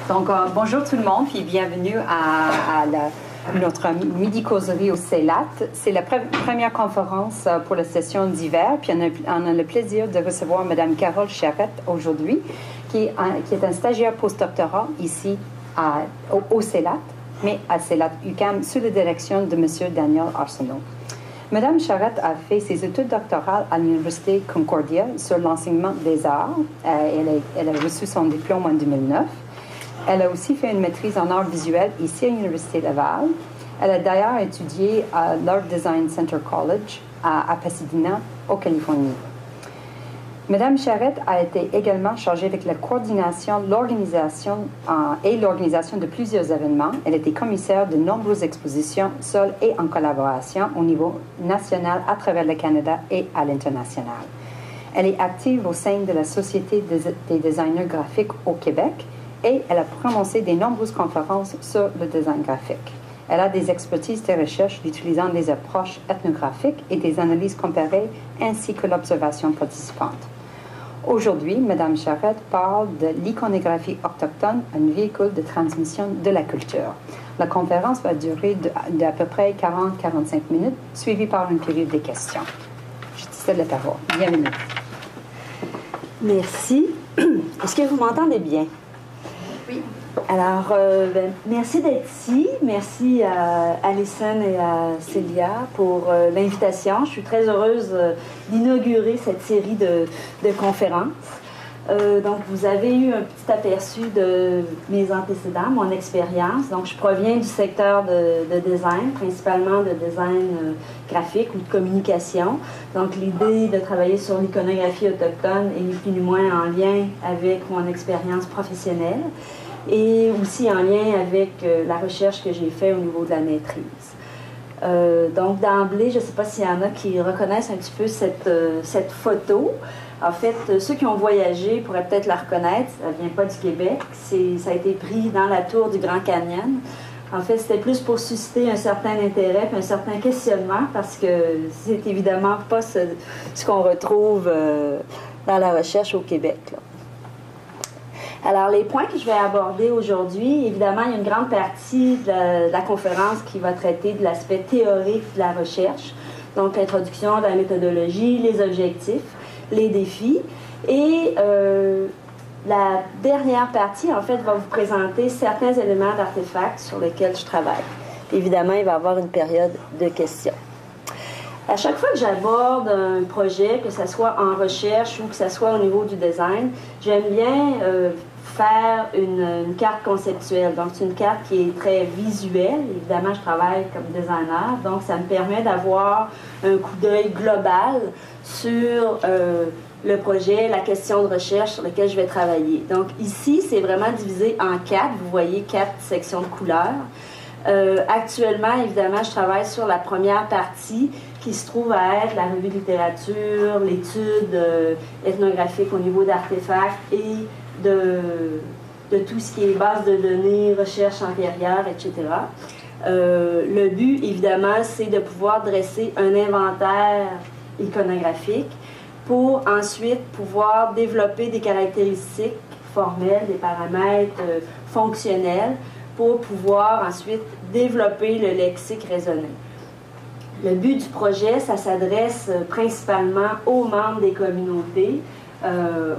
Donc, bonjour tout le monde, puis bienvenue à notre midi-causerie au CELAT. C'est la première conférence pour la session d'hiver, puis on a le plaisir de recevoir Mme Carole Charette aujourd'hui, qui est un stagiaire postdoctorat ici au CELAT, mais à CELAT UQAM, sous la direction de M. Daniel Arsenault. Mme Charette a fait ses études doctorales à l'Université Concordia sur l'enseignement des arts. Elle a reçu son diplôme en 2009. Elle a aussi fait une maîtrise en arts visuels ici à l'Université Laval. Elle a d'ailleurs étudié à l'Art Design Center College à Pasadena, au Californie. Madame Charette a été également chargée avec la coordination, l'organisation de plusieurs événements. Elle était commissaire de nombreuses expositions, seules et en collaboration au niveau national à travers le Canada et à l'international. Elle est active au sein de la Société des designers graphiques au Québec et elle a prononcé de nombreuses conférences sur le design graphique. Elle a des expertises de recherche utilisant des approches ethnographiques et des analyses comparées ainsi que l'observation participante. Aujourd'hui, Mme Charette parle de l'iconographie autochtone, un véhicule de transmission de la culture. La conférence va durer d'à peu près 40-45 minutes, suivie par une période de questions. Je te cède la parole. Bienvenue. Merci. Est-ce que vous m'entendez bien? Oui. Alors, merci d'être ici. Merci à Alison et à Célia pour l'invitation. Je suis très heureuse d'inaugurer cette série de conférences. Donc, vous avez eu un petit aperçu de mes antécédents, mon expérience. Donc, je proviens du secteur de design, principalement de design graphique ou de communication. Donc, l'idée de travailler sur l'iconographie autochtone est ni plus ni moins en lien avec mon expérience professionnelle et aussi en lien avec la recherche que j'ai faite au niveau de la maîtrise. Donc, d'emblée, je ne sais pas s'il y en a qui reconnaissent un petit peu cette photo. En fait, ceux qui ont voyagé pourraient peut-être la reconnaître. Ça ne vient pas du Québec. Ça a été pris dans la tour du Grand Canyon. En fait, c'était plus pour susciter un certain intérêt et un certain questionnement parce que c'est évidemment pas ce qu'on retrouve dans la recherche au Québec, là. Alors, les points que je vais aborder aujourd'hui, évidemment, il y a une grande partie de la conférence qui va traiter de l'aspect théorique de la recherche, donc l'introduction de la méthodologie, les objectifs, les défis. Et la dernière partie, en fait, va vous présenter certains éléments d'artefacts sur lesquels je travaille. Évidemment, il va y avoir une période de questions. À chaque fois que j'aborde un projet, que ce soit en recherche ou que ce soit au niveau du design, j'aime bien faire une carte conceptuelle. Donc, c'est une carte qui est très visuelle. Évidemment, je travaille comme designer, donc ça me permet d'avoir un coup d'œil global sur le projet, la question de recherche sur laquelle je vais travailler. Donc, ici, c'est vraiment divisé en 4. Vous voyez 4 sections de couleurs. Actuellement, évidemment, je travaille sur la première partie qui se trouve à être la revue de littérature, l'étude ethnographique au niveau d'artefacts et de tout ce qui est base de données, recherche antérieure, etc. Le but, évidemment, c'est de pouvoir dresser un inventaire iconographique pour ensuite pouvoir développer des caractéristiques formelles, des paramètres fonctionnels pour pouvoir ensuite développer le lexique raisonné. Le but du projet, ça s'adresse principalement aux membres des communautés,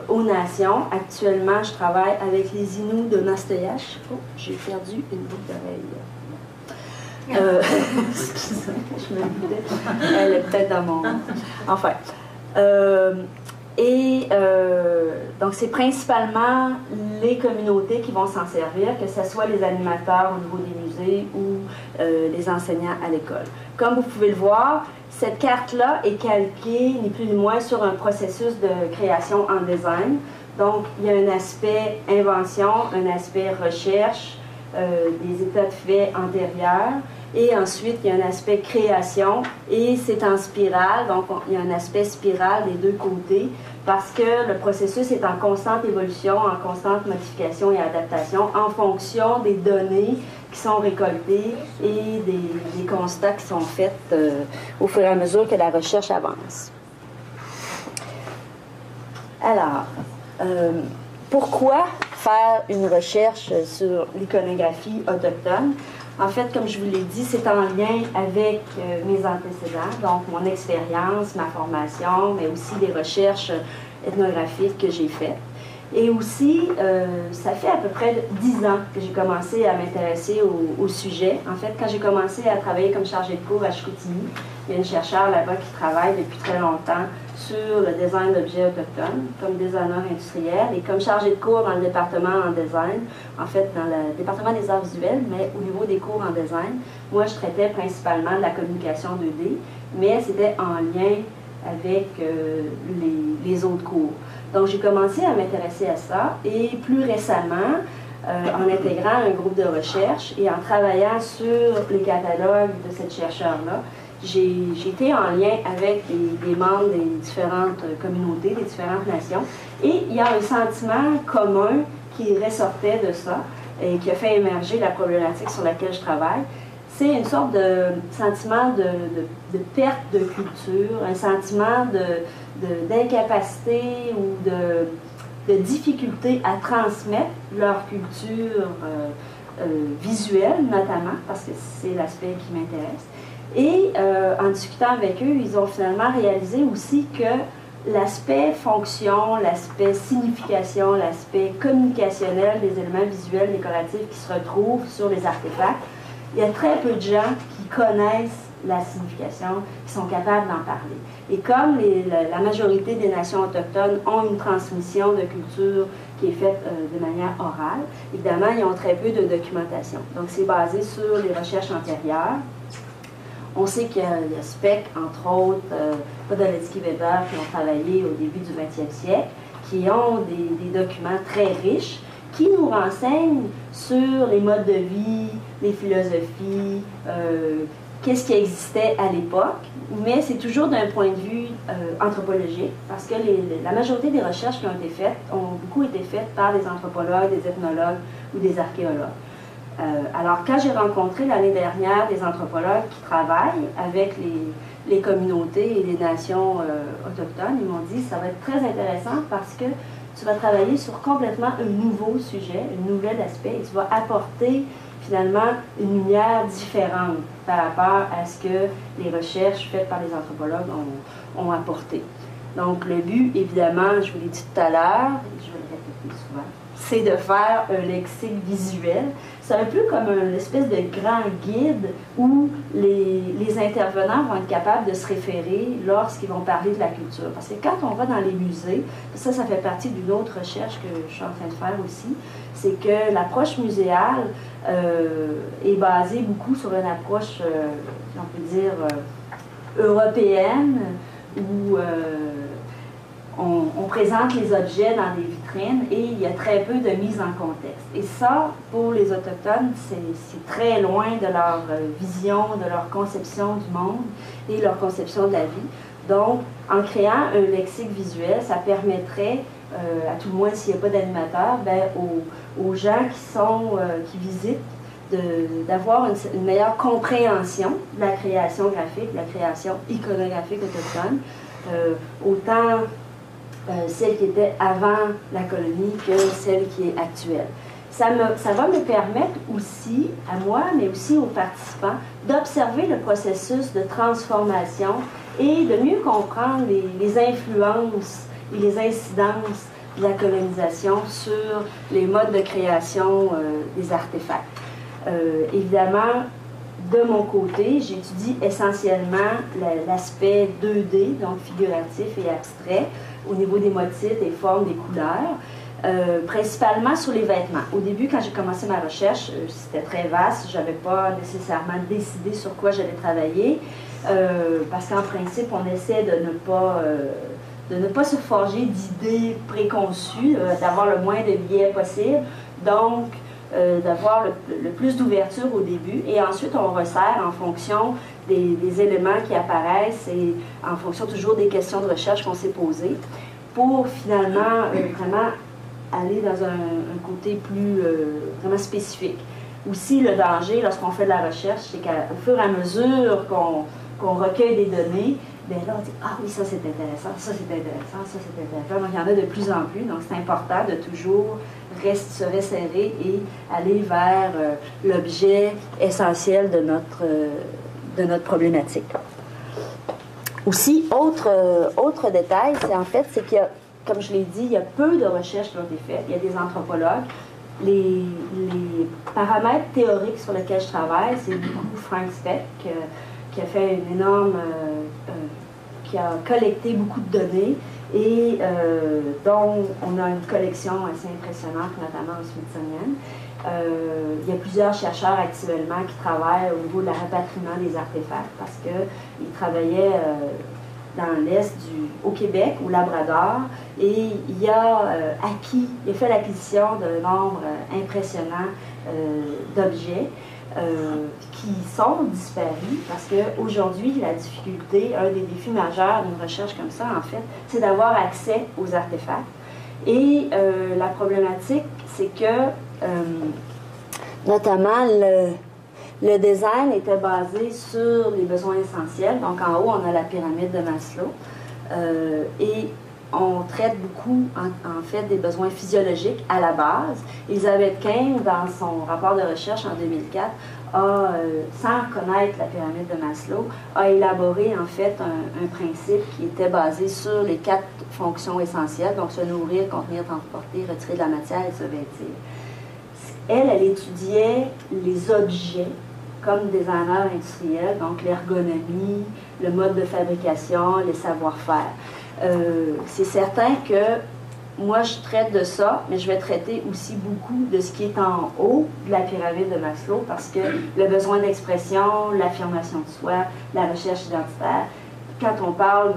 aux nations. Actuellement, je travaille avec les Inuits de Nastoyache. Oh, j'ai perdu une boucle d'oreille. Excusez-moi, je me disais. Elle est peut-être dans mon... Enfin. Donc, c'est principalement les communautés qui vont s'en servir, que ce soit les animateurs au niveau des musées ou les enseignants à l'école. Comme vous pouvez le voir, cette carte-là est calquée, ni plus ni moins, sur un processus de création en design. Donc, il y a un aspect invention, un aspect recherche, des états de fait antérieurs. Et ensuite, il y a un aspect création et c'est en spirale. Donc, il y a un aspect spirale des deux côtés parce que le processus est en constante évolution, en constante modification et adaptation en fonction des données qui sont récoltées et des constats qui sont faits au fur et à mesure que la recherche avance. Alors, pourquoi faire une recherche sur l'iconographie autochtone. En fait, comme je vous l'ai dit, c'est en lien avec mes antécédents, donc mon expérience, ma formation, mais aussi des recherches ethnographiques que j'ai faites. Et aussi, ça fait à peu près 10 ans que j'ai commencé à m'intéresser au sujet. En fait, quand j'ai commencé à travailler comme chargée de cours à Chicoutimi, il y a une chercheure là-bas qui travaille depuis très longtemps sur le design d'objets autochtones, comme designer industriel et comme chargée de cours dans le département en design, en fait dans le département des arts visuels, mais au niveau des cours en design. Moi, je traitais principalement de la communication 2D, mais c'était en lien avec les autres cours. Donc, j'ai commencé à m'intéresser à ça et plus récemment, en intégrant un groupe de recherche et en travaillant sur les catalogues de cette chercheure-là, j'ai été en lien avec des membres des différentes communautés, des différentes nations, et il y a un sentiment commun qui ressortait de ça et qui a fait émerger la problématique sur laquelle je travaille. C'est une sorte de sentiment de perte de culture, un sentiment d'incapacité ou de difficulté à transmettre leur culture visuelle, notamment, parce que c'est l'aspect qui m'intéresse. Et en discutant avec eux, ils ont finalement réalisé aussi que l'aspect fonction, l'aspect signification, l'aspect communicationnel des éléments visuels décoratifs qui se retrouvent sur les artefacts, il y a très peu de gens qui connaissent la signification, qui sont capables d'en parler. Et comme la majorité des nations autochtones ont une transmission de culture qui est faite de manière orale, évidemment, ils ont très peu de documentation. Donc, c'est basé sur les recherches antérieures. On sait qu'il y a Speck, entre autres, Podoletsky-Weber, qui ont travaillé au début du 20e siècle, qui ont des documents très riches, qui nous renseignent sur les modes de vie, les philosophies, qu'est-ce qui existait à l'époque, mais c'est toujours d'un point de vue anthropologique, parce que la majorité des recherches qui ont été faites ont beaucoup été faites par des anthropologues, des ethnologues ou des archéologues. Alors, quand j'ai rencontré l'année dernière des anthropologues qui travaillent avec les communautés et les nations autochtones, ils m'ont dit « ça va être très intéressant parce que tu vas travailler sur complètement un nouveau sujet, un nouvel aspect, et tu vas apporter finalement une lumière différente par rapport à ce que les recherches faites par les anthropologues ont apporté. » Donc, le but, évidemment, je vous l'ai dit tout à l'heure, et je vais le répéter souvent, c'est de faire un lexique visuel. C'est un peu comme une espèce de grand guide où les intervenants vont être capables de se référer lorsqu'ils vont parler de la culture. Parce que quand on va dans les musées, ça fait partie d'une autre recherche que je suis en train de faire aussi, c'est que l'approche muséale est basée beaucoup sur une approche, si on peut dire, européenne, où on présente les objets dans des vitrines et il y a très peu de mise en contexte. Et ça, pour les Autochtones, c'est très loin de leur vision, de leur conception du monde et leur conception de la vie. Donc, en créant un lexique visuel, ça permettrait, à tout le moins s'il n'y a pas d'animateur, aux gens qui visitent, d'avoir une meilleure compréhension de la création graphique, de la création iconographique autochtone, autant celle qui était avant la colonie que celle qui est actuelle. Ça va me permettre aussi, à moi, mais aussi aux participants, d'observer le processus de transformation et de mieux comprendre les influences et les incidences de la colonisation sur les modes de création des artefacts. Évidemment, de mon côté, j'étudie essentiellement l'aspect 2D, donc figuratif et abstrait, au niveau des motifs, des formes, des couleurs, principalement sur les vêtements. Au début, quand j'ai commencé ma recherche, c'était très vaste, je n'avais pas nécessairement décidé sur quoi j'allais travailler, parce qu'en principe, on essaie de ne pas se forger d'idées préconçues, d'avoir le moins de biais possible, donc d'avoir le plus d'ouverture au début, et ensuite on resserre en fonction des éléments qui apparaissent et en fonction toujours des questions de recherche qu'on s'est posées, pour finalement vraiment aller dans un côté plus vraiment spécifique. Aussi, le danger lorsqu'on fait de la recherche, c'est qu'au fur et à mesure qu'on recueille des données, bien là, on dit, ah oui, ça c'est intéressant, ça c'est intéressant, ça c'est intéressant. Donc, il y en a de plus en plus. Donc, c'est important de toujours se resserrer et aller vers l'objet essentiel de notre problématique. Aussi, autre détail, c'est qu'il y a, comme je l'ai dit, il y a peu de recherches qui ont été faites. Il y a des anthropologues. Les paramètres théoriques sur lesquels je travaille, c'est beaucoup Frank Speck, qui a fait une énorme... qui a collecté beaucoup de données et dont on a une collection assez impressionnante, notamment au Smithsonian. Il y a plusieurs chercheurs actuellement qui travaillent au niveau de la rapatriement des artefacts parce qu'ils travaillaient dans l'Est au Québec, au Labrador, et il a fait l'acquisition d'un nombre impressionnant d'objets qui sont disparus parce qu'aujourd'hui, la difficulté, un des défis majeurs d'une recherche comme ça, en fait, c'est d'avoir accès aux artefacts. Et la problématique, c'est que, notamment, le design était basé sur les besoins essentiels. Donc, en haut, on a la pyramide de Maslow. Et on traite beaucoup, en fait, des besoins physiologiques à la base. Elizabeth Kane, dans son rapport de recherche en 2004, sans connaître la pyramide de Maslow, a élaboré, en fait, un principe qui était basé sur les 4 fonctions essentielles, donc se nourrir, contenir, transporter, retirer de la matière et se vêtir. Elle étudiait les objets comme designer industriel, donc l'ergonomie, le mode de fabrication, les savoir-faire. C'est certain que moi, je traite de ça, mais je vais traiter aussi beaucoup de ce qui est en haut de la pyramide de Maslow, parce que le besoin d'expression, l'affirmation de soi, la recherche identitaire, quand on parle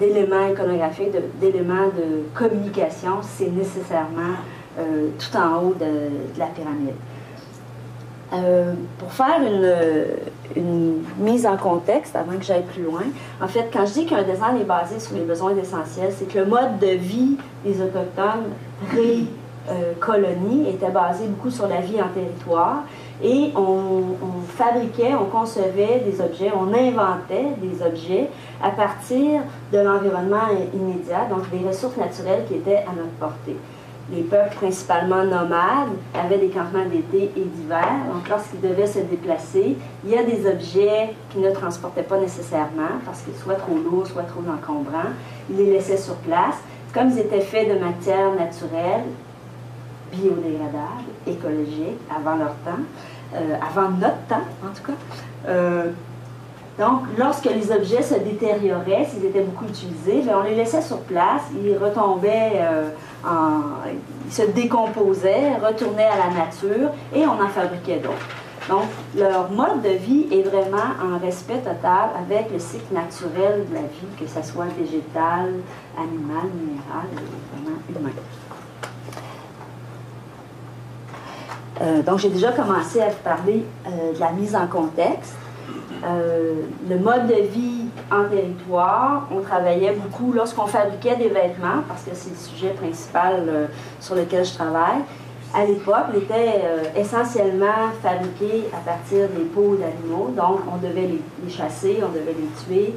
d'éléments iconographiques, d'éléments de communication, c'est nécessairement tout en haut de la pyramide. Pour faire une mise en contexte, avant que j'aille plus loin, en fait, quand je dis qu'un design est basé sur les besoins essentiels, c'est que le mode de vie des Autochtones pré-colonie était basé beaucoup sur la vie en territoire et on fabriquait, on concevait des objets, on inventait des objets à partir de l'environnement immédiat, donc des ressources naturelles qui étaient à notre portée. Les peuples principalement nomades avaient des campements d'été et d'hiver. Donc, lorsqu'ils devaient se déplacer, il y a des objets qu'ils ne transportaient pas nécessairement parce qu'ils soient trop lourds, soit trop encombrants. Ils les laissaient sur place. Comme ils étaient faits de matières naturelles, biodégradables, écologiques, avant leur temps, avant notre temps en tout cas. Donc, lorsque les objets se détérioraient, s'ils étaient beaucoup utilisés, bien, on les laissait sur place, ils retombaient, ils se décomposaient, retournaient à la nature et on en fabriquait d'autres. Donc, leur mode de vie est vraiment en respect total avec le cycle naturel de la vie, que ce soit végétal, animal, minéral et vraiment humain. Donc, j'ai déjà commencé à vous parler de la mise en contexte. Le mode de vie en territoire, on travaillait beaucoup lorsqu'on fabriquait des vêtements, parce que c'est le sujet principal sur lequel je travaille. À l'époque, il était essentiellement fabriqué à partir des peaux d'animaux, donc on devait les chasser, on devait les tuer,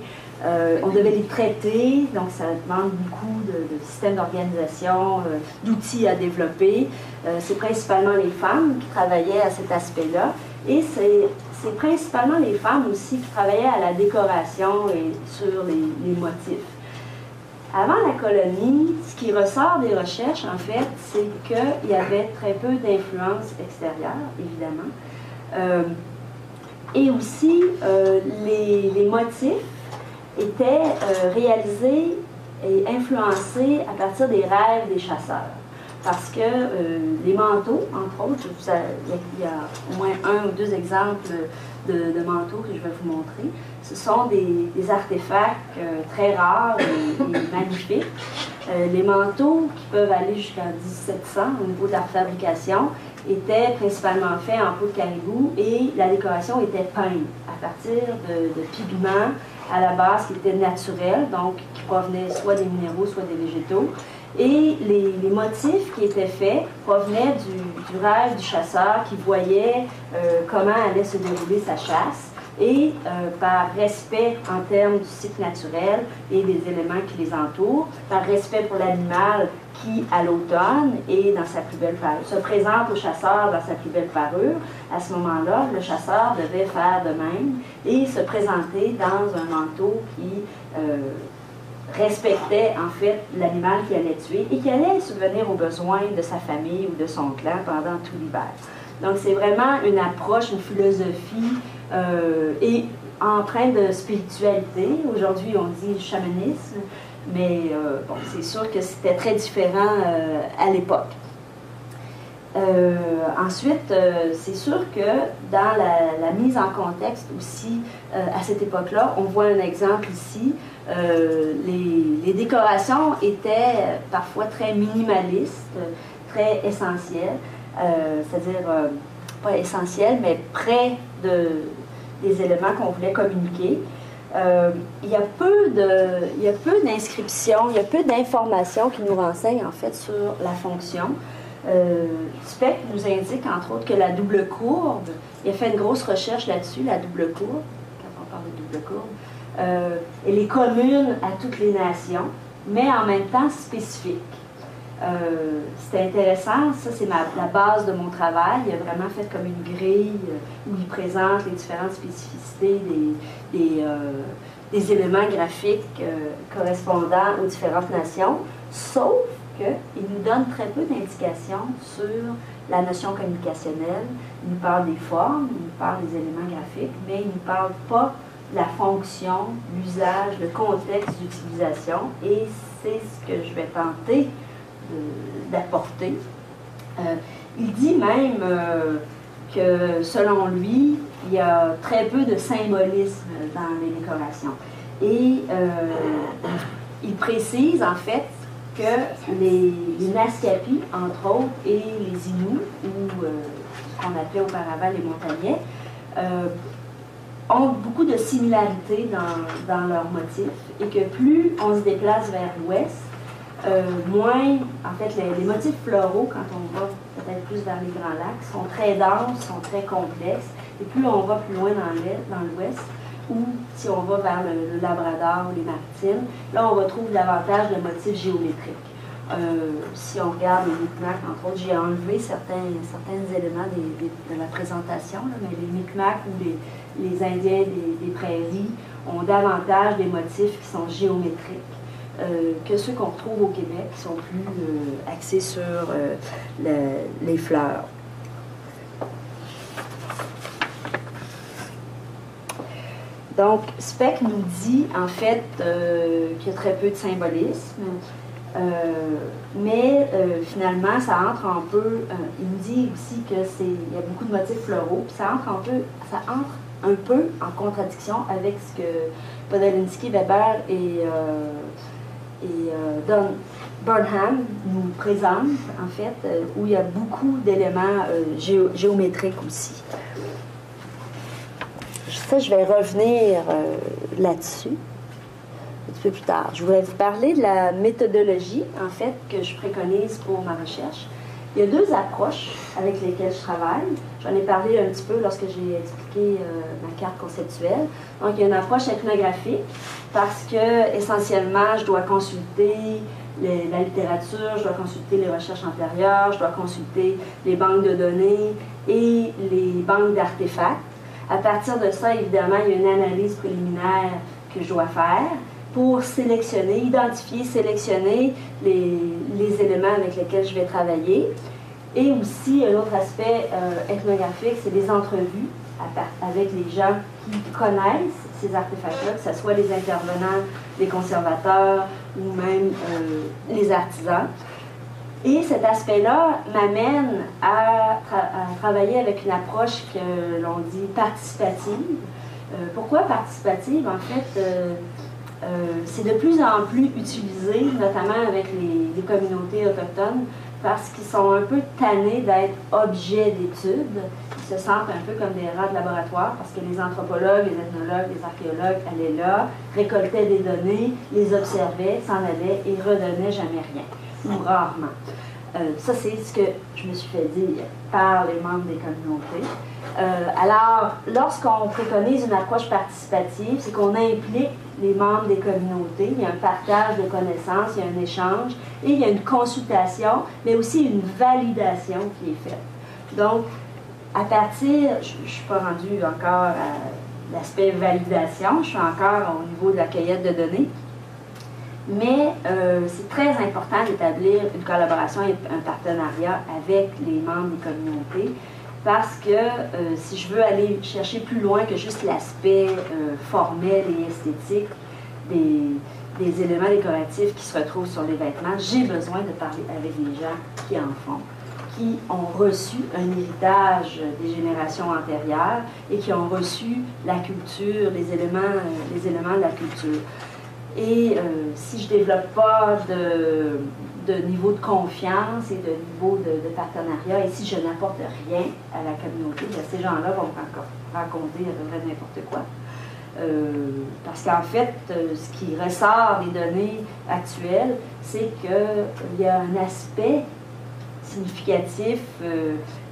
on devait les traiter, donc ça demande beaucoup de systèmes d'organisation, d'outils à développer. C'est principalement les femmes qui travaillaient à cet aspect-là, et c'est principalement les femmes aussi qui travaillaient à la décoration et sur les motifs. Avant la colonie, ce qui ressort des recherches, en fait, c'est qu'il y avait très peu d'influence extérieure, évidemment. Et aussi, les motifs étaient réalisés et influencés à partir des rêves des chasseurs. Parce que les manteaux, entre autres, il y a au moins 1 ou 2 exemples de manteaux que je vais vous montrer. Ce sont des artefacts très rares et magnifiques. Les manteaux, qui peuvent aller jusqu'à 1700 au niveau de la fabrication, étaient principalement faits en peau de caribou et la décoration était peinte à partir de pigments à la base qui étaient naturels, donc qui provenaient soit des minéraux, soit des végétaux. Et les motifs qui étaient faits provenaient du rêve du chasseur qui voyait comment allait se dérouler sa chasse. et par respect en termes du cycle naturel et des éléments qui les entourent, par respect pour l'animal qui, à l'automne, est dans sa plus belle parure, se présente au chasseur dans sa plus belle parure. À ce moment-là, le chasseur devait faire de même et se présenter dans un manteau qui respectait en fait l'animal qu'il allait tuer et qui allait subvenir aux besoins de sa famille ou de son clan pendant tout l'hiver. Donc c'est vraiment une approche, une philosophie et empreinte de spiritualité. Aujourd'hui on dit chamanisme, mais bon, c'est sûr que c'était très différent à l'époque. Ensuite, c'est sûr que dans la mise en contexte aussi, à cette époque-là, on voit un exemple ici. Les décorations étaient parfois très minimalistes, très essentielles, c'est-à-dire pas essentielles, mais près des éléments qu'on voulait communiquer. Il y a peu d'inscriptions, il y a peu d'informations qui nous renseignent en fait sur la fonction. Speck nous indique entre autres que la double courbe, il a fait une grosse recherche là-dessus, la double courbe, quand on parle de double courbe, elle est commune à toutes les nations, mais en même temps spécifique. C'était intéressant, ça c'est la base de mon travail. Il a vraiment fait comme une grille où il présente les différentes spécificités des éléments graphiques correspondant aux différentes nations, sauf qu'il nous donne très peu d'indications sur la notion communicationnelle. Il nous parle des formes, il nous parle des éléments graphiques, mais il ne nous parle pas de la fonction, l'usage, le contexte d'utilisation, et c'est ce que je vais tenter d'apporter. Il dit même que, selon lui, il y a très peu de symbolisme dans les décorations. Et il précise, en fait, que les Naskapi, entre autres, et les Inuits, ou ce qu'on appelait auparavant les montagnais, ont beaucoup de similarités dans leurs motifs, et que plus on se déplace vers l'ouest, moins, en fait, les motifs floraux, quand on va peut-être plus vers les Grands Lacs, sont très denses, sont très complexes, et plus on va plus loin dans l'ouest, ou si on va vers le Labrador ou les Maritimes, là on retrouve davantage de motifs géométriques. Si on regarde les Micmacs, entre autres, j'ai enlevé certains éléments de la présentation, là, mais les Micmacs ou les Indiens des prairies ont davantage des motifs qui sont géométriques que ceux qu'on retrouve au Québec, qui sont plus axés sur les fleurs. Donc, Speck nous dit, en fait, qu'il y a très peu de symbolisme, mais finalement, ça entre un peu, il nous dit aussi qu'il y a beaucoup de motifs floraux, puis ça entre un peu en contradiction avec ce que Podolinsky, Weber et Don Burnham nous présentent, en fait, où il y a beaucoup d'éléments géométriques aussi. Ça, je vais revenir là-dessus un petit peu plus tard. Je voudrais vous parler de la méthodologie, en fait, que je préconise pour ma recherche. Il y a deux approches avec lesquelles je travaille. J'en ai parlé un petit peu lorsque j'ai expliqué ma carte conceptuelle. Donc, il y a une approche ethnographique parce que, essentiellement, je dois consulter la littérature, je dois consulter les recherches antérieures, je dois consulter les banques de données et les banques d'artefacts. À partir de ça, évidemment, il y a une analyse préliminaire que je dois faire pour sélectionner, identifier, sélectionner les éléments avec lesquels je vais travailler. Et aussi, un autre aspect ethnographique, c'est des entrevues avec les gens qui connaissent ces artefacts-là, que ce soit les intervenants, les conservateurs ou même les artisans. Et cet aspect-là m'amène à travailler avec une approche que l'on dit participative. Pourquoi participative? En fait, c'est de plus en plus utilisé, notamment avec les communautés autochtones, parce qu'ils sont un peu tannés d'être objets d'étude. Ils se sentent un peu comme des rats de laboratoire, parce que les anthropologues, les ethnologues, les archéologues allaient là, récoltaient des données, les observaient, s'en allaient et redonnaient jamais rien, ou rarement. Ça, c'est ce que je me suis fait dire par les membres des communautés. Alors, lorsqu'on préconise une approche participative, c'est qu'on implique les membres des communautés, il y a un partage de connaissances, il y a un échange, et il y a une consultation, mais aussi une validation qui est faite. Donc, à partir, je ne suis pas rendue encore à l'aspect validation, je suis encore au niveau de la cueillette de données, mais c'est très important d'établir une collaboration et un partenariat avec les membres des communautés parce que si je veux aller chercher plus loin que juste l'aspect formel et esthétique des éléments décoratifs qui se retrouvent sur les vêtements, j'ai besoin de parler avec les gens qui en font, qui ont reçu un héritage des générations antérieures et qui ont reçu la culture, les éléments de la culture. Et si je ne développe pas de niveau de confiance et de niveau de partenariat, et si je n'apporte rien à la communauté, bien, ces gens-là vont raconter à peu près n'importe quoi. Parce qu'en fait, ce qui ressort des données actuelles, c'est qu'il y a un aspect significatif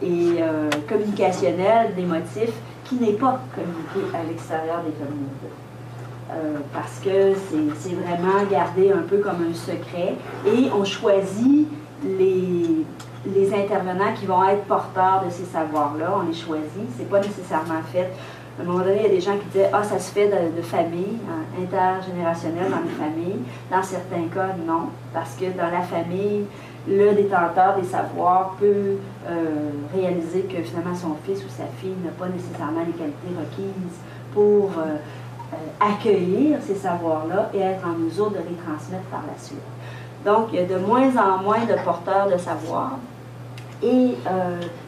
et communicationnel des motifs qui n'est pas communiqué à l'extérieur des communautés. Parce que c'est vraiment gardé un peu comme un secret et on choisit les intervenants qui vont être porteurs de ces savoirs-là, on les choisit, c'est pas nécessairement fait. À un moment donné, il y a des gens qui disaient « Ah, ça se fait de famille, hein, intergénérationnel dans les familles ». Dans certains cas, non, parce que dans la famille, le détenteur des savoirs peut réaliser que finalement son fils ou sa fille n'a pas nécessairement les qualités requises pour accueillir ces savoirs-là et être en mesure de les transmettre par la suite. Donc, il y a de moins en moins de porteurs de savoir. Et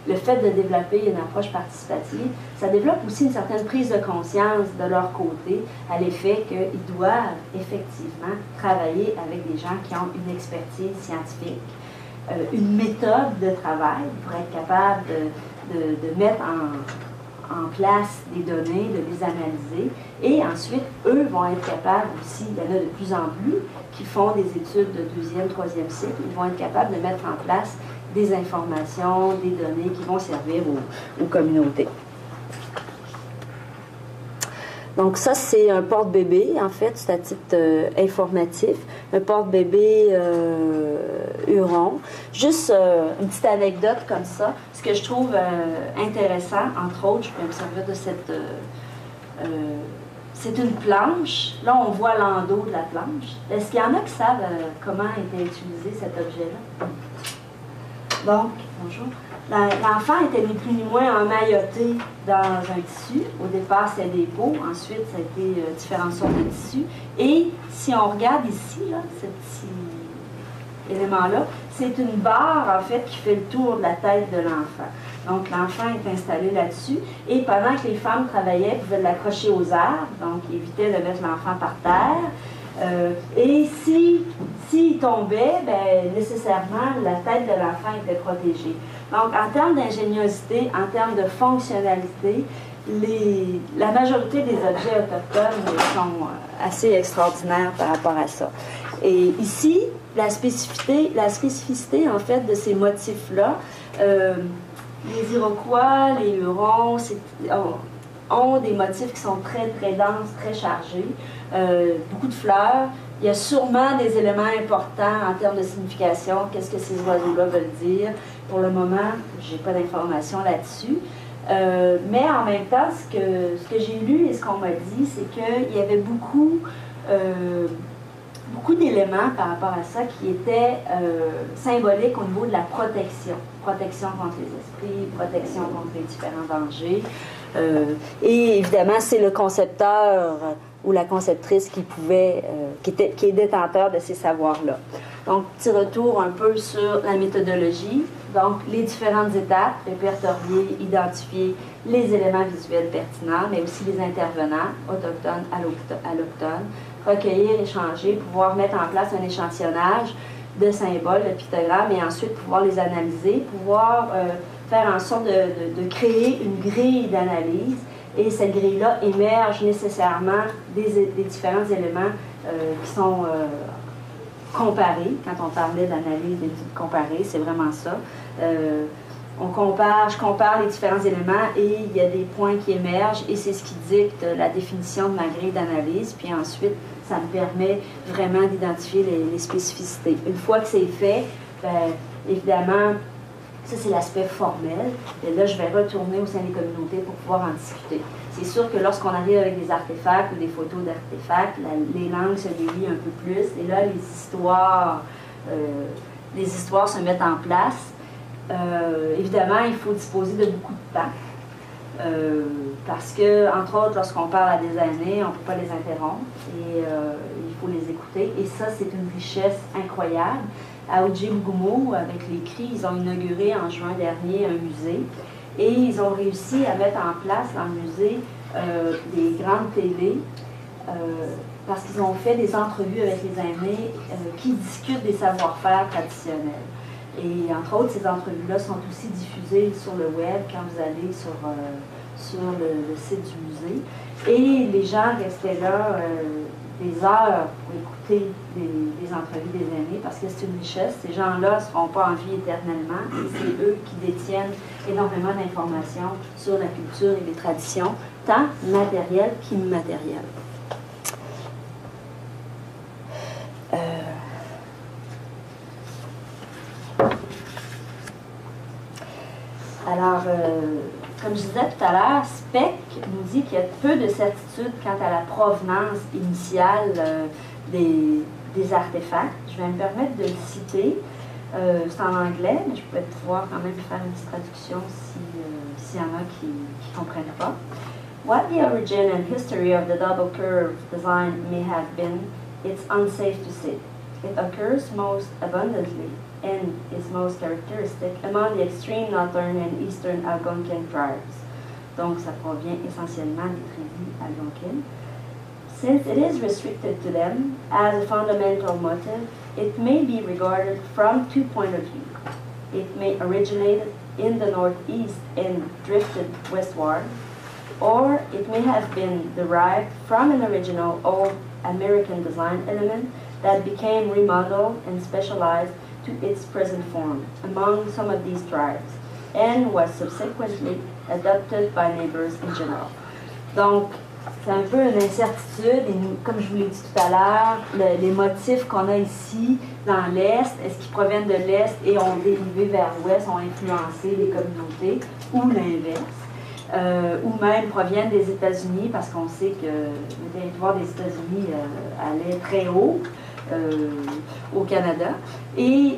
le fait de développer une approche participative, ça développe aussi une certaine prise de conscience de leur côté à l'effet qu'ils doivent effectivement travailler avec des gens qui ont une expertise scientifique, une méthode de travail pour être capable de mettre en place des données, de les analyser, et ensuite, eux vont être capables aussi, il y en a de plus en plus, qui font des études de 2e, 3e cycle, ils vont être capables de mettre en place des informations, des données qui vont servir aux communautés. Donc ça, c'est un porte-bébé, en fait, c'est à titre informatif, un porte-bébé Huron. Juste une petite anecdote comme ça. Ce que je trouve intéressant, entre autres, je peux me servir de cette... c'est une planche. Là, on voit l'endos de la planche. Est-ce qu'il y en a qui savent comment était utilisé cet objet-là? Donc, bonjour. L'enfant était ni plus ni moins emmailloté dans un tissu. Au départ, c'était des peaux. Ensuite, ça a été différentes sortes de tissus. Et si on regarde ici, là, ce petit élément-là, c'est une barre, en fait, qui fait le tour de la tête de l'enfant. Donc, l'enfant est installé là-dessus. Et pendant que les femmes travaillaient, elles pouvaient l'accrocher aux arbres. Donc, ils évitaient de mettre l'enfant par terre. Et s'il tombait, ben, nécessairement, la tête de l'enfant était protégée. Donc, en termes d'ingéniosité, en termes de fonctionnalité, la majorité des objets autochtones sont assez extraordinaires par rapport à ça. Et ici, la spécificité en fait, de ces motifs-là, les Iroquois, les Hurons, ont des motifs qui sont très, très denses, très chargés, beaucoup de fleurs. Il y a sûrement des éléments importants en termes de signification. Qu'est-ce que ces oiseaux-là veulent dire? Pour le moment, je n'ai pas d'informations là-dessus. Mais en même temps, ce que j'ai lu et ce qu'on m'a dit, c'est qu'il y avait beaucoup d'éléments par rapport à ça qui étaient symboliques au niveau de la protection. Protection contre les esprits, protection contre les différents dangers. Et évidemment, c'est le concepteur ou la conceptrice qui est détenteur de ces savoirs-là. Donc, petit retour un peu sur la méthodologie. Donc, les différentes étapes, répertorier, identifier les éléments visuels pertinents, mais aussi les intervenants, autochtones, allochtones, recueillir, échanger, pouvoir mettre en place un échantillonnage de symboles, de pictogrammes, et ensuite pouvoir les analyser, pouvoir faire en sorte de créer une grille d'analyse. Et cette grille-là émerge nécessairement des différents éléments qui sont comparés. Quand on parlait d'analyse d'études comparées, c'est vraiment ça. je compare les différents éléments et il y a des points qui émergent et c'est ce qui dicte la définition de ma grille d'analyse. Puis ensuite, ça me permet vraiment d'identifier les spécificités. Une fois que c'est fait, bien, évidemment, ça c'est l'aspect formel. Et là, je vais retourner au sein des communautés pour pouvoir en discuter. C'est sûr que lorsqu'on arrive avec des artefacts ou des photos d'artefacts, les langues se délient un peu plus et là, les histoires se mettent en place. Évidemment, il faut disposer de beaucoup de temps parce que, entre autres, lorsqu'on parle à des aînés, on ne peut pas les interrompre et il faut les écouter. Et ça, c'est une richesse incroyable. À Ojibwe, avec les cris, ils ont inauguré en juin dernier un musée et ils ont réussi à mettre en place dans le musée des grandes télés parce qu'ils ont fait des entrevues avec les aînés qui discutent des savoir-faire traditionnels. Et entre autres, ces entrevues-là sont aussi diffusées sur le web quand vous allez sur le site du musée. Et les gens restaient là des heures pour écouter des entrevues des aînés parce que c'est une richesse. Ces gens-là ne seront pas en vie éternellement et c'est eux qui détiennent énormément d'informations sur la culture et les traditions, tant matérielles qu'immatérielles. Alors, comme je disais tout à l'heure, Speck nous dit qu'il y a peu de certitude quant à la provenance initiale des artefacts. Je vais me permettre de le citer. C'est en anglais, mais je peux pouvoir quand même faire une petite traduction s'il y en a qui ne comprennent pas. What the origin and history of the double curve design may have been, it's unsafe to say. It occurs most abundantly and is most characteristic among the extreme northern and eastern Algonquin tribes. Donc, ça provient essentiellement des tribus algonquines. Since it is restricted to them as a fundamental motive, it may be regarded from two points of view. It may originate in the northeast and drifted westward, or it may have been derived from an original old American design element that became remodeled and specialized to its present form among some of these tribes and was subsequently adopted by neighbors in general. Donc, c'est un peu une incertitude et nous, comme je vous l'ai dit tout à l'heure, les motifs qu'on a ici dans l'Est, est-ce qu'ils proviennent de l'Est et ont dérivé vers l'Ouest, ont influencé les communautés ou l'inverse, ou même proviennent des États-Unis parce qu'on sait que le territoire des États-Unis allait très haut. Au Canada. Et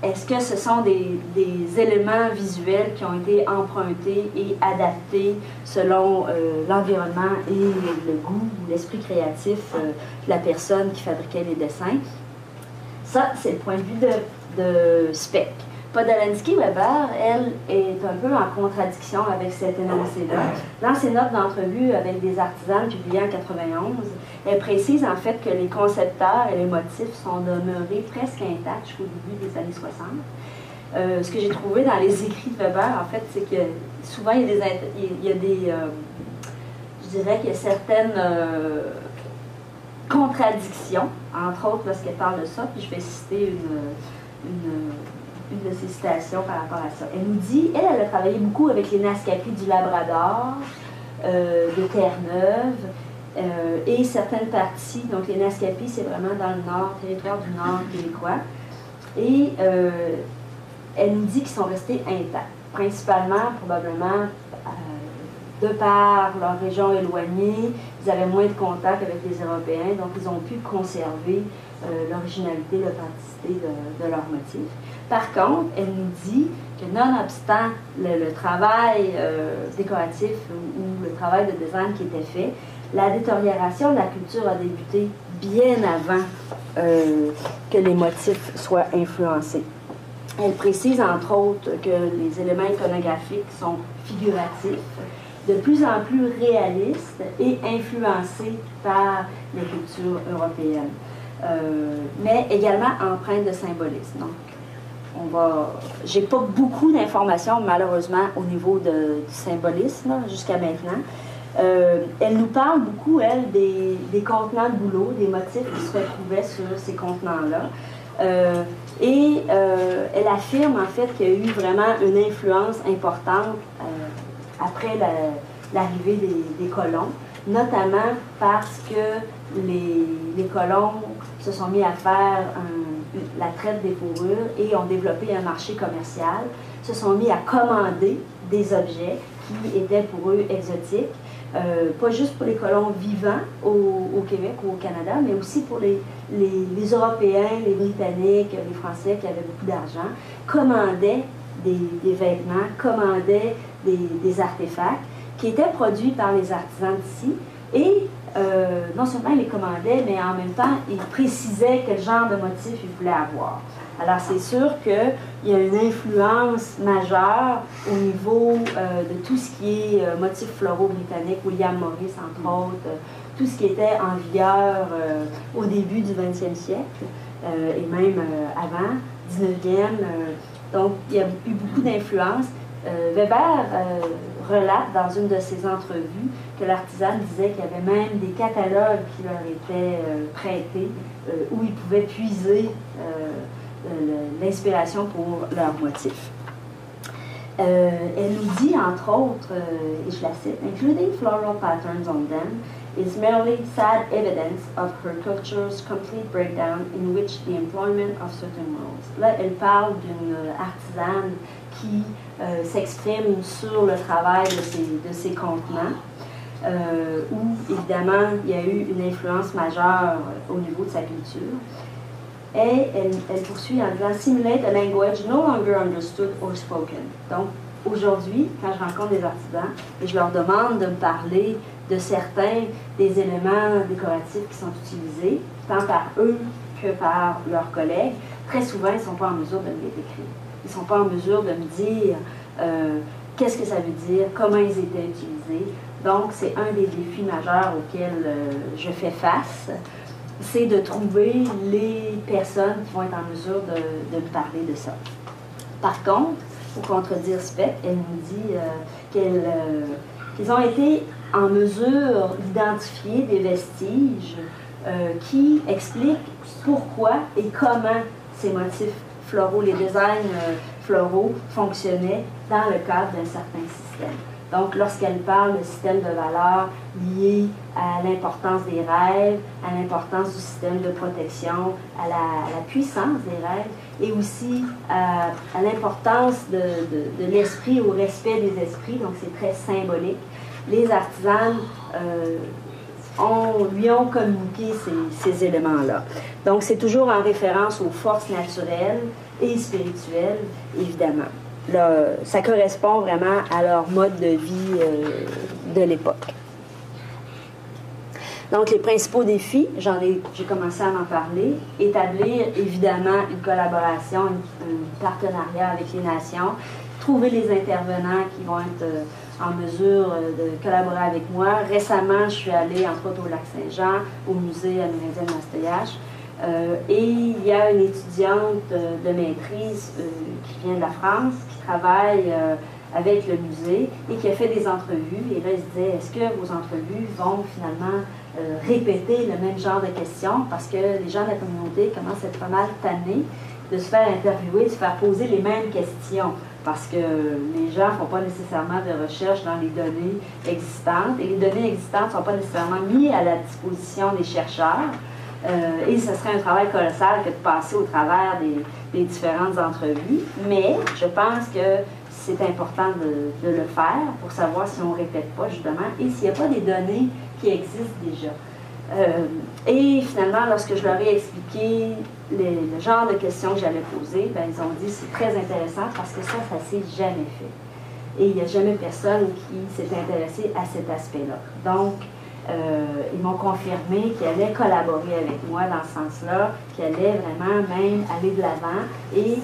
est-ce que ce sont des éléments visuels qui ont été empruntés et adaptés selon l'environnement et le goût, l'esprit créatif de la personne qui fabriquait les dessins? Ça, c'est le point de vue de Speck. Podolensky-Weber, elle, est un peu en contradiction avec cet énoncé-là. Dans ses notes d'entrevue avec des artisans publiées en 91, elle précise en fait que les concepteurs et les motifs sont demeurés presque intacts jusqu'au début des années 60. Ce que j'ai trouvé dans les écrits de Weber, en fait, c'est que souvent il y a des je dirais qu'il y a certaines contradictions, entre autres lorsqu'elle parle de ça, puis je vais citer une de ses citations par rapport à ça. Elle nous dit, elle a travaillé beaucoup avec les Naskapi du Labrador, de Terre-Neuve, et certaines parties, donc les Naskapi, c'est vraiment dans le nord, territoire du nord québécois, et elle nous dit qu'ils sont restés intacts, principalement, probablement, de par leur région éloignée, ils avaient moins de contact avec les Européens, donc ils ont pu conserver l'originalité, l'authenticité de leurs motifs. Par contre, elle nous dit que nonobstant le travail décoratif ou le travail de design qui était fait, la détérioration de la culture a débuté bien avant que les motifs soient influencés. Elle précise entre autres que les éléments iconographiques sont figuratifs, de plus en plus réalistes et influencés par les cultures européennes, mais également empreintes de symbolisme. Donc, j'ai pas beaucoup d'informations malheureusement au niveau du symbolisme jusqu'à maintenant. Elle nous parle beaucoup, elle, des contenants de bouleau, des motifs qui se retrouvaient sur ces contenants-là. Elle affirme en fait qu'il y a eu vraiment une influence importante après l'arrivée des colons, notamment parce que les colons se sont mis à faire la traite des fourrures et ont développé un marché commercial, se sont mis à commander des objets qui étaient pour eux exotiques, pas juste pour les colons vivants au Québec ou au Canada, mais aussi pour les Européens, les Britanniques, les Français qui avaient beaucoup d'argent, commandaient des vêtements, commandaient des artefacts qui étaient produits par les artisans d'ici et non seulement ils les commandaient, mais en même temps ils précisaient quel genre de motif ils voulaient avoir. Alors c'est sûr qu'il y a une influence majeure au niveau de tout ce qui est motifs floraux britanniques, William Morris entre autres, tout ce qui était en vigueur au début du 20e siècle et même avant, 19e. Donc il y a eu beaucoup d'influence. Weber relate dans une de ses entrevues que l'artisan disait qu'il y avait même des catalogues qui leur étaient prêtés où ils pouvaient puiser l'inspiration pour leurs motifs. Elle nous dit, entre autres, et je la cite, "Including floral patterns on them is merely sad evidence of her culture's complete breakdown in which the employment of certain roles." Là, elle parle d'une artisane qui s'exprime sur le travail de ses contenants, où, évidemment, il y a eu une influence majeure au niveau de sa culture. Et elle poursuit en disant « Simulate a language no longer understood or spoken ». Donc, aujourd'hui, quand je rencontre des artisans et je leur demande de me parler de certains des éléments décoratifs qui sont utilisés, tant par eux que par leurs collègues, très souvent, ils ne sont pas en mesure de me les décrire. Ils ne sont pas en mesure de me dire qu'est-ce que ça veut dire, comment ils étaient utilisés. Donc, c'est un des défis majeurs auxquels je fais face, c'est de trouver les personnes qui vont être en mesure de me parler de ça. Par contre, pour contredire Speck, elle nous dit qu'ils ont été en mesure d'identifier des vestiges qui expliquent pourquoi et comment ces motifs floraux, les designs floraux fonctionnaient dans le cadre d'un certain système. Donc, lorsqu'elle parle de système de valeurs lié à l'importance des rêves, à l'importance du système de protection, à la puissance des rêves, et aussi à l'importance de l'esprit, au respect des esprits, donc c'est très symbolique, les artisanes lui ont communiqué ces éléments-là. Donc, c'est toujours en référence aux forces naturelles et spirituelles, évidemment. Là, ça correspond vraiment à leur mode de vie de l'époque. Donc, les principaux défis, j'ai commencé à en parler. Établir, évidemment, une collaboration, un partenariat avec les nations. Trouver les intervenants qui vont être en mesure de collaborer avec moi. Récemment, je suis allée, entre autres, au Lac-Saint-Jean, au musée amérindien de Mastéache. Et il y a une étudiante de maîtrise qui vient de la France, qui travaille avec le musée et qui a fait des entrevues. Et là, elle se disait, est-ce que vos entrevues vont finalement répéter le même genre de questions? Parce que les gens de la communauté commencent à être pas mal tannés de se faire interviewer, de se faire poser les mêmes questions. Parce que les gens ne font pas nécessairement de recherche dans les données existantes. Et les données existantes ne sont pas nécessairement mises à la disposition des chercheurs. Et ce serait un travail colossal que de passer au travers des différentes entrevues. Mais je pense que c'est important de le faire pour savoir si on ne répète pas, justement, et s'il n'y a pas des données qui existent déjà. Et finalement, lorsque je leur ai expliqué le genre de questions que j'allais poser, ben, ils ont dit c'est très intéressant parce que ça ne s'est jamais fait. Et il n'y a jamais personne qui s'est intéressé à cet aspect-là. Donc, ils m'ont confirmé qu'ils allaient collaborer avec moi dans ce sens-là, qu'ils allaient vraiment même aller de l'avant et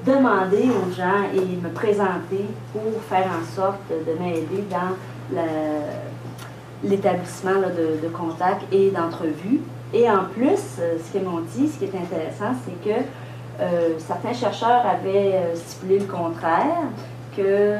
demander aux gens et me présenter pour faire en sorte de m'aider dans l'établissement de contacts et d'entrevues. Et en plus, ce qu'ils m'ont dit, ce qui est intéressant, c'est que certains chercheurs avaient stipulé le contraire, que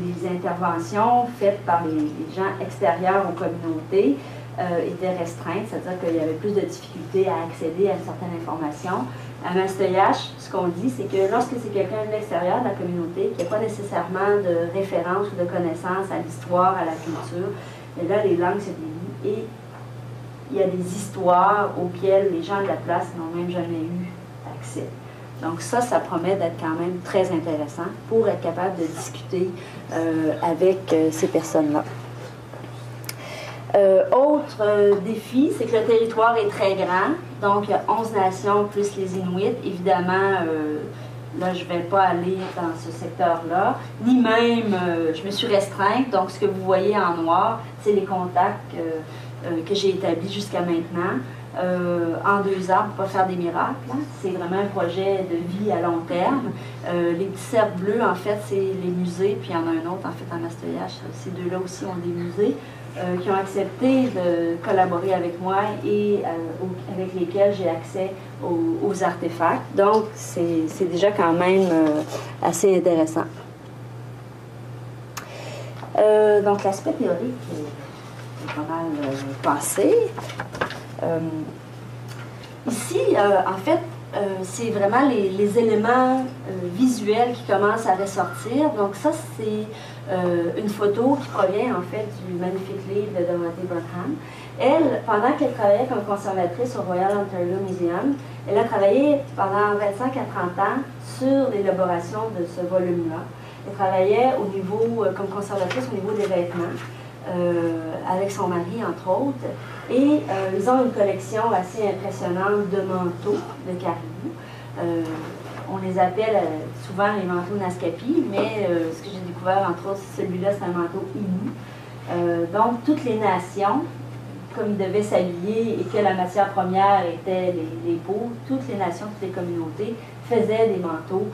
les interventions faites par les gens extérieurs aux communautés était restreinte, c'est-à-dire qu'il y avait plus de difficultés à accéder à certaines informations. À Mastoyache, ce qu'on dit, c'est que lorsque c'est quelqu'un de l'extérieur de la communauté, qui n'a pas nécessairement de référence ou de connaissance à l'histoire, à la culture, mais là, les langues se délient et il y a des histoires auxquelles les gens de la place n'ont même jamais eu accès. Donc ça promet d'être quand même très intéressant pour être capable de discuter avec ces personnes-là. Autre défi, c'est que le territoire est très grand. Donc, il y a 11 nations plus les Inuits. Évidemment, là, je ne vais pas aller dans ce secteur-là. Ni même, je me suis restreinte. Donc, ce que vous voyez en noir, c'est les contacts que j'ai établis jusqu'à maintenant. En 2 ans, on ne peut pas faire des miracles. Hein? C'est vraiment un projet de vie à long terme. Les petits cercles bleus, en fait, c'est les musées. Puis il y en a un autre, en fait, à Mastoyache. Ces deux-là aussi ont des musées qui ont accepté de collaborer avec moi et avec lesquels j'ai accès aux artefacts. Donc, c'est déjà quand même assez intéressant. Donc, l'aspect théorique est pas mal passé. Ici, en fait, c'est vraiment les éléments visuels qui commencent à ressortir. Donc ça, c'est une photo qui provient en fait du magnifique livre de Dorothy Burnham. Elle, pendant qu'elle travaillait comme conservatrice au Royal Ontario Museum, elle a travaillé pendant 25 à 30 ans sur l'élaboration de ce volume-là. Elle travaillait au niveau, comme conservatrice au niveau des vêtements, avec son mari, entre autres. Et ils ont une collection assez impressionnante de manteaux de caribou. On les appelle souvent les manteaux Naskapi, mais ce que j'ai découvert, entre autres, celui-là, c'est un manteau Innu. Donc, toutes les nations, comme ils devaient s'habiller et que la matière première était les peaux, toutes les nations, toutes les communautés faisaient des manteaux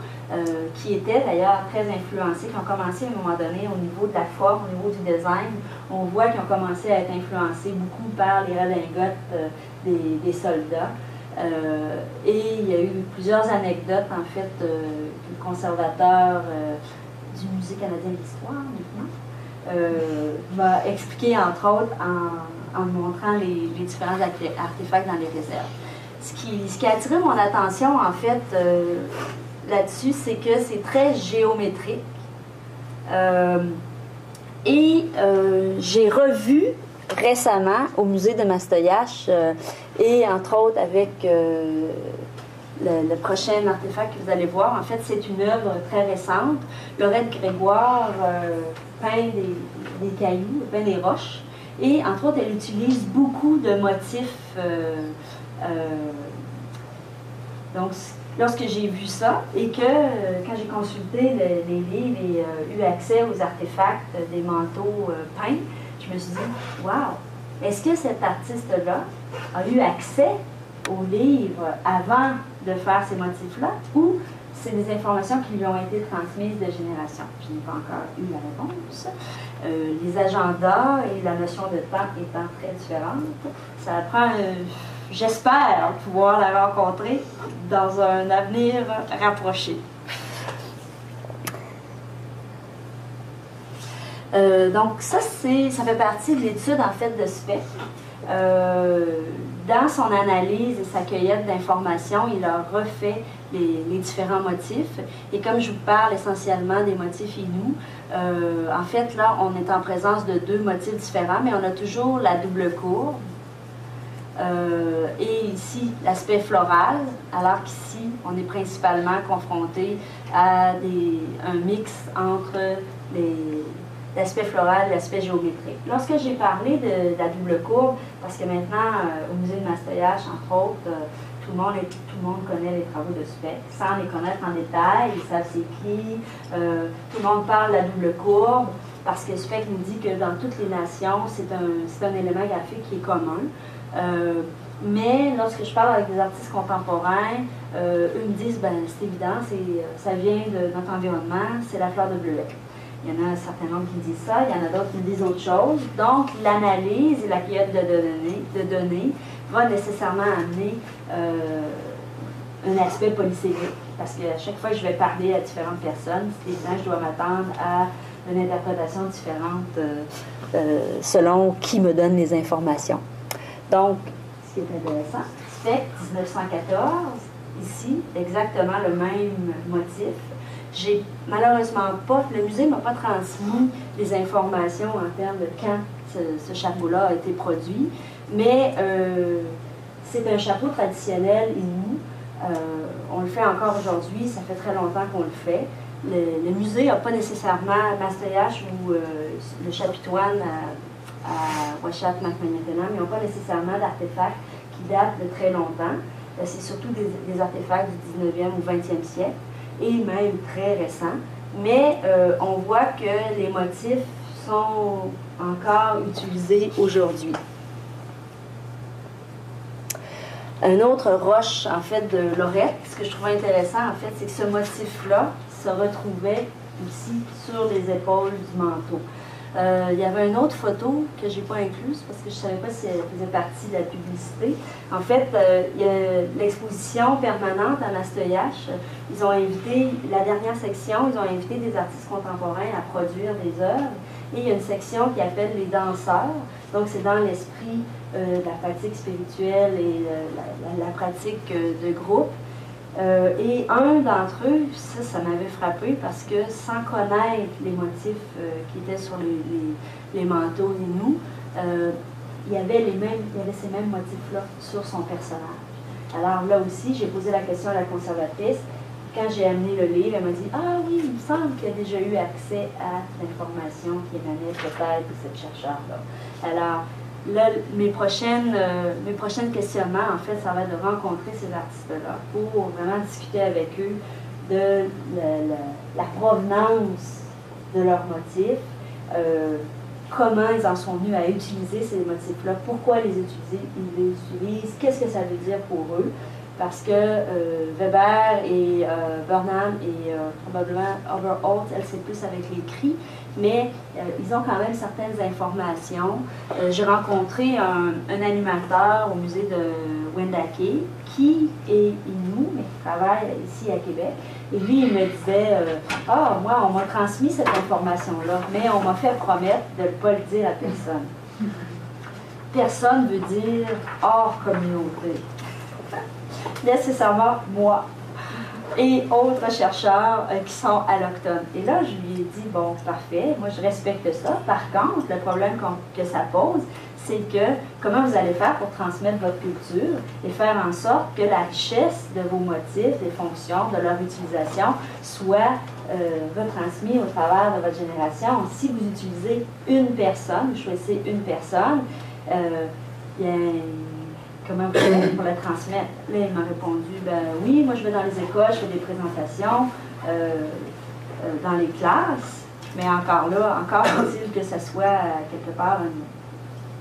qui étaient d'ailleurs très influencés, qui ont commencé à un moment donné au niveau de la forme, au niveau du design. On voit qu'ils ont commencé à être influencés beaucoup par les redingotes des soldats. Et il y a eu plusieurs anecdotes, en fait, que le conservateur du Musée canadien de l'histoire, m'a expliqué, entre autres, en me montrant les différents artefacts dans les réserves. Ce qui a attiré mon attention, en fait, là-dessus, c'est que c'est très géométrique. J'ai revu récemment au musée de Mastoyache et entre autres avec le prochain artefact que vous allez voir. En fait, c'est une œuvre très récente. Laurette Grégoire peint des cailloux, peint des roches et entre autres, elle utilise beaucoup de motifs. Donc, lorsque j'ai vu ça et que quand j'ai consulté les livres et eu accès aux artefacts des manteaux peints, je me suis dit, wow, est-ce que cet artiste-là a eu accès aux livres avant de faire ces motifs-là ou c'est des informations qui lui ont été transmises de génération? Je n'ai pas encore eu la réponse. Les agendas et la notion de temps étant très différentes, ça prend, j'espère pouvoir la rencontrer dans un avenir rapproché. Donc ça fait partie de l'étude en fait de Speck. Dans son analyse et sa cueillette d'informations, il a refait les différents motifs. Et comme je vous parle essentiellement des motifs Innu, en fait là on est en présence de 2 motifs différents, mais on a toujours la double courbe. Et ici, l'aspect floral, alors qu'ici, on est principalement confronté à un mix entre l'aspect floral et l'aspect géométrique. Lorsque j'ai parlé de la double courbe, parce que maintenant, au musée de Mastoyache, entre autres, tout le monde connaît les travaux de Speck, sans les connaître en détail, ils savent c'est qui, tout le monde parle de la double courbe, parce que Speck nous dit que dans toutes les nations, c'est un élément graphique qui est commun. Mais lorsque je parle avec des artistes contemporains, eux me disent, ben, c'est évident, ça vient de notre environnement, c'est la fleur de bleuet. Il y en a un certain nombre qui disent ça, il y en a d'autres qui disent autre chose. Donc, l'analyse et la cueillette de données va nécessairement amener un aspect polysémique. Parce qu'à chaque fois que je vais parler à différentes personnes, c'est évident, je dois m'attendre à une interprétation différente selon qui me donne les informations. Donc, ce qui est intéressant, c'est 1914, ici, exactement le même motif. J'ai malheureusement pas, le musée ne m'a pas transmis les informations en termes de quand ce chapeau-là a été produit, mais c'est un chapeau traditionnel Innu. On le fait encore aujourd'hui, ça fait très longtemps qu'on le fait. Le musée n'a pas nécessairement Mastoyache ou le chapiteau-âne à Ouachat Macmagnetenam, ils n'ont pas nécessairement d'artefacts qui datent de très longtemps. C'est surtout des artefacts du 19e ou 20e siècle, et même très récents. Mais on voit que les motifs sont encore utilisés aujourd'hui. Un autre roche, en fait, de Lorette, ce que je trouvais intéressant, en fait, c'est que ce motif-là se retrouvait aussi sur les épaules du manteau. Il y avait une autre photo que je n'ai pas incluse parce que je ne savais pas si elle faisait partie de la publicité. En fait, il y a l'exposition permanente à Mastoyache. Ils ont invité, la dernière section, ils ont invité des artistes contemporains à produire des œuvres. Et il y a une section qui appelle les danseurs. Donc, c'est dans l'esprit de la pratique spirituelle et la pratique de groupe. Et un d'entre eux, ça m'avait frappé parce que sans connaître les motifs qui étaient sur les manteaux Innu, il y avait ces mêmes motifs-là sur son personnage. Alors là aussi, j'ai posé la question à la conservatrice. Quand j'ai amené le livre, elle m'a dit « Ah oui, il me semble qu'il a déjà eu accès à l'information qui émanait peut-être de cette chercheur-là. » Alors, là, mes prochains questionnements, en fait, ça va être de rencontrer ces artistes-là pour vraiment discuter avec eux de la provenance de leurs motifs, comment ils en sont venus à utiliser ces motifs-là, pourquoi ils les utilisent, qu'est-ce que ça veut dire pour eux. Parce que Weber et Burnham et probablement Overholt, elle c'est plus avec les cris, mais ils ont quand même certaines informations. J'ai rencontré un animateur au musée de Wendake qui est Innu, mais qui travaille ici à Québec. Et lui, il me disait ah, moi, on m'a transmis cette information-là, mais on m'a fait promettre de ne pas le dire à personne. Personne veut dire hors communauté. Nécessairement moi et autres chercheurs qui sont allochtones. Et là, je lui ai dit, bon, parfait, moi je respecte ça. Par contre, le problème que ça pose, c'est que comment vous allez faire pour transmettre votre culture et faire en sorte que la richesse de vos motifs, des fonctions, de leur utilisation soit retransmise au travers de votre génération. Si vous utilisez une personne, vous choisissez une personne, comment vous faites pour la transmettre? Là, il m'a répondu, ben oui, moi je vais dans les écoles, je fais des présentations dans les classes, mais encore faut-il que ça soit quelque part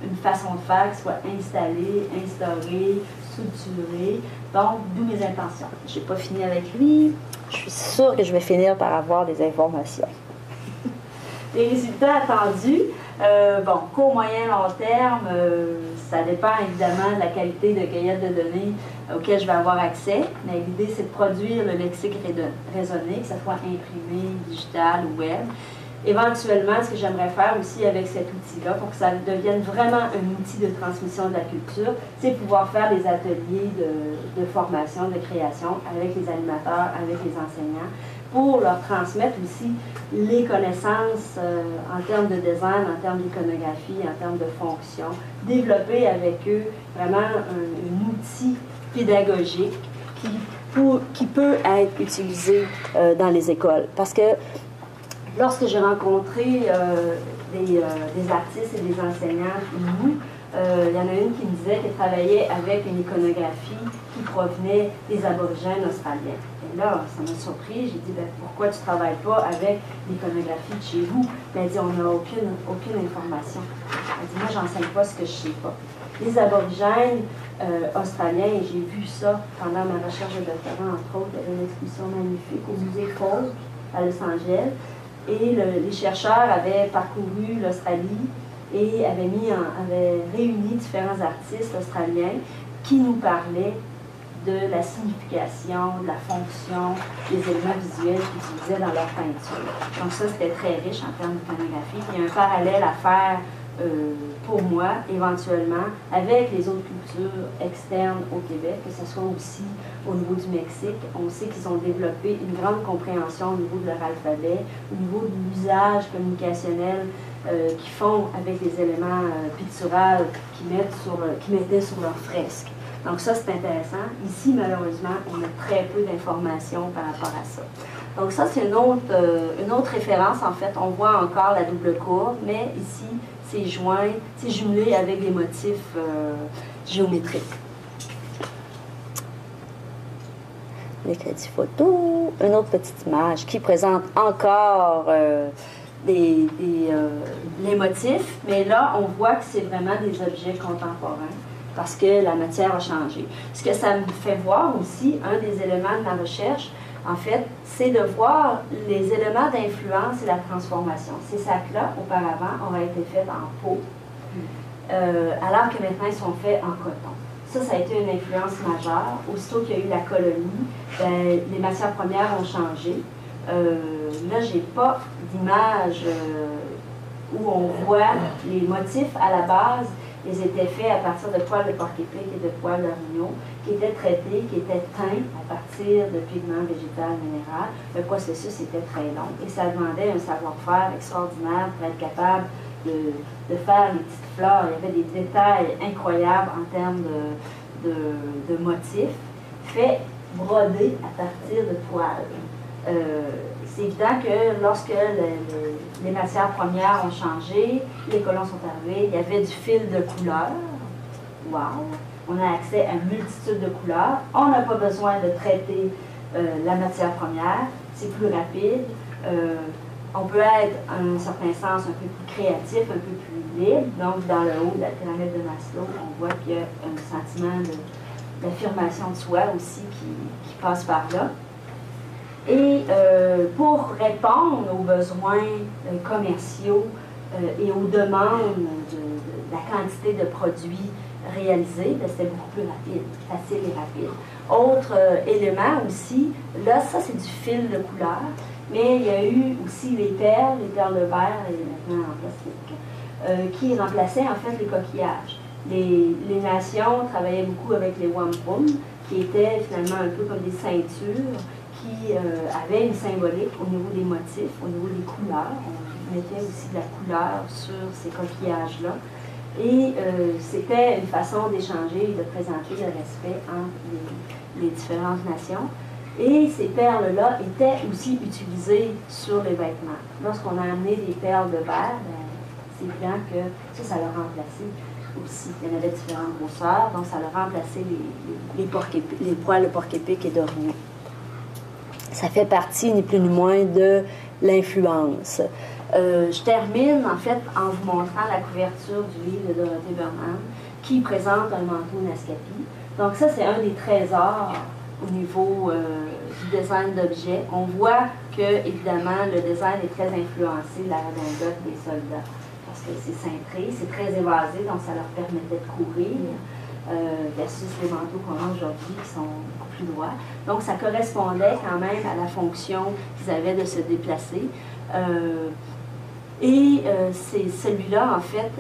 une façon de faire qui soit installée, instaurée, structurée. Donc, d'où mes intentions. Je n'ai pas fini avec lui, je suis sûre que je vais finir par avoir des informations. Les résultats attendus, bon, court, moyen, long terme, ça dépend évidemment de la qualité de cueillette de données auquel je vais avoir accès, mais l'idée c'est de produire le lexique raisonné, que ce soit imprimé, digital ou web. Éventuellement, ce que j'aimerais faire aussi avec cet outil-là, pour que ça devienne vraiment un outil de transmission de la culture, c'est pouvoir faire des ateliers de formation, de création avec les animateurs, avec les enseignants, pour leur transmettre aussi les connaissances en termes de design, en termes d'iconographie, en termes de fonction, développer avec eux vraiment un outil pédagogique qui peut être utilisé dans les écoles. Parce que lorsque j'ai rencontré des artistes et des enseignants Innu, il y en a une qui me disait qu'elle travaillait avec une iconographie qui provenait des aborigènes australiens. Et là, ça m'a surpris. J'ai dit, ben, pourquoi tu ne travailles pas avec l'iconographie de chez vous? Ben, elle dit, on n'a aucune information. Elle dit, moi, j'enseigne pas ce que je ne sais pas. Les aborigènes australiens, et j'ai vu ça pendant ma recherche de doctorat, entre autres, il y avait une exposition magnifique au musée Folk à Los Angeles. Et les chercheurs avaient parcouru l'Australie et avaient réuni différents artistes australiens qui nous parlaient de la signification, de la fonction des éléments visuels qu'ils utilisaient dans leur peinture. Donc ça, c'était très riche en termes d'iconographie. Il y a un parallèle à faire pour moi, éventuellement, avec les autres cultures externes au Québec, que ce soit aussi au niveau du Mexique. On sait qu'ils ont développé une grande compréhension au niveau de leur alphabet, au niveau de l'usage communicationnel qu'ils font avec les éléments picturaux qu'ils mettaient sur leurs fresques. Donc ça, c'est intéressant. Ici, malheureusement, on a très peu d'informations par rapport à ça. Donc ça, c'est une autre référence. En fait, on voit encore la double courbe, mais ici, c'est joint, c'est jumelé avec des motifs géométriques. Les crédits photo, une autre petite image qui présente encore les motifs, mais là, on voit que c'est vraiment des objets contemporains parce que la matière a changé. Ce que ça me fait voir aussi, un des éléments de ma recherche, en fait, c'est de voir les éléments d'influence et la transformation. Ces sacs-là, auparavant, auraient été faits en peau, alors que maintenant, ils sont faits en coton. Ça a été une influence majeure. Aussitôt qu'il y a eu la colonie, ben, les matières premières ont changé. Là, je n'ai pas d'image où on voit les motifs à la base. Ils étaient faits à partir de poils de porc-épic et de poils d'orignal, qui étaient traités, qui étaient teints à partir de pigments végétaux minéraux. Le processus était très long et ça demandait un savoir-faire extraordinaire pour être capable de faire les petites fleurs. Il y avait des détails incroyables en termes de motifs, faits brodés à partir de toiles. C'est évident que lorsque les matières premières ont changé, les colons sont arrivés, il y avait du fil de couleurs. Wow! On a accès à une multitude de couleurs. On n'a pas besoin de traiter la matière première. C'est plus rapide. On peut être, en un certain sens, un peu plus créatif, un peu plus libre. Donc, dans le haut de la pyramide de Maslow, on voit qu'il y a un sentiment d'affirmation de soi aussi qui passe par là. Et pour répondre aux besoins commerciaux et aux demandes de la quantité de produits réalisés, c'était beaucoup plus rapide, facile et rapide. Autre élément aussi, là, ça c'est du fil de couleur, mais il y a eu aussi les perles de verre et maintenant en plastique, qui remplaçaient en fait les coquillages. Les nations travaillaient beaucoup avec les wampum, qui étaient finalement un peu comme des ceintures, qui avait une symbolique au niveau des motifs, au niveau des couleurs. On mettait aussi de la couleur sur ces coquillages-là. Et c'était une façon d'échanger et de présenter le respect entre les différentes nations. Et ces perles-là étaient aussi utilisées sur les vêtements. Lorsqu'on a amené des perles de verre, c'est évident que ça l'a remplacé aussi. Il y en avait différentes grosseurs, donc ça l'a remplacé les poils de porc-épic et d'orignal. Ça fait partie, ni plus ni moins, de l'influence. Je termine, en fait, en vous montrant la couverture du livre de Dorothée Burnham, qui présente un manteau Nascapi. Donc ça, c'est un des trésors au niveau du design d'objets. On voit que, évidemment, le design est très influencé de la redingote des soldats, parce que c'est cintré, c'est très évasé, donc ça leur permettait de courir. Versus les manteaux qu'on a aujourd'hui qui sont beaucoup plus droits. Donc, ça correspondait quand même à la fonction qu'ils avaient de se déplacer. C'est celui-là, en fait,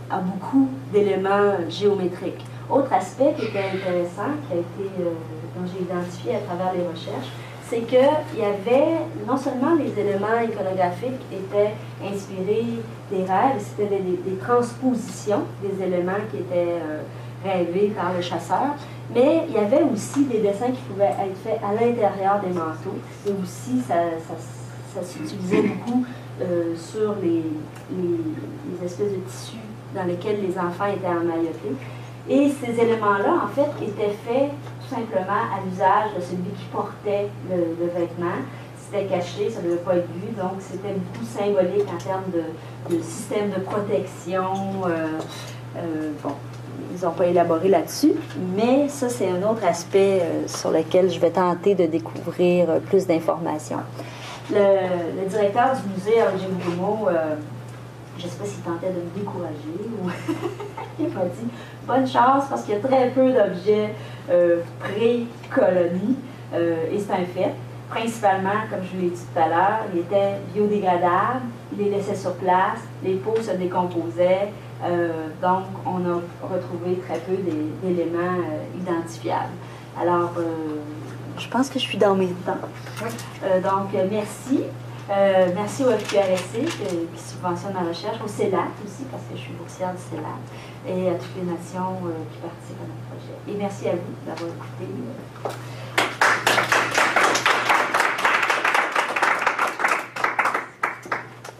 a beaucoup d'éléments géométriques. Autre aspect qui était intéressant, dont j'ai identifié à travers les recherches, c'est qu'il y avait, non seulement les éléments iconographiques étaient inspirés des rêves, c'était des transpositions des éléments qui étaient rêvés par le chasseur, mais il y avait aussi des dessins qui pouvaient être faits à l'intérieur des manteaux, et aussi ça s'utilisait beaucoup sur les espèces de tissus dans lesquels les enfants étaient emmaillotés. Et ces éléments-là, en fait, étaient faits tout simplement à l'usage de celui qui portait le vêtement. C'était caché, ça ne devait pas être vu, donc c'était beaucoup symbolique en termes de système de protection. Bon, ils n'ont pas élaboré là-dessus, mais ça, c'est un autre aspect sur lequel je vais tenter de découvrir plus d'informations. Le directeur du musée, Roger Brumeau, Je ne sais pas s'il tentait de me décourager ou il m'a dit bonne chance parce qu'il y a très peu d'objets pré-colonie et c'est un fait. Principalement, comme je l'ai dit tout à l'heure, il était biodégradable, il les laissait sur place, les peaux se décomposaient, donc on a retrouvé très peu d'éléments identifiables. Alors, je pense que je suis dans mes temps. Oui. Donc, merci. Merci au FQRSC qui subventionne la recherche, au CELAT aussi, parce que je suis boursière du CELAT, et à toutes les nations qui participent à notre projet. Et merci à vous d'avoir écouté.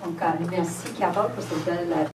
Donc, merci Carole pour cette belle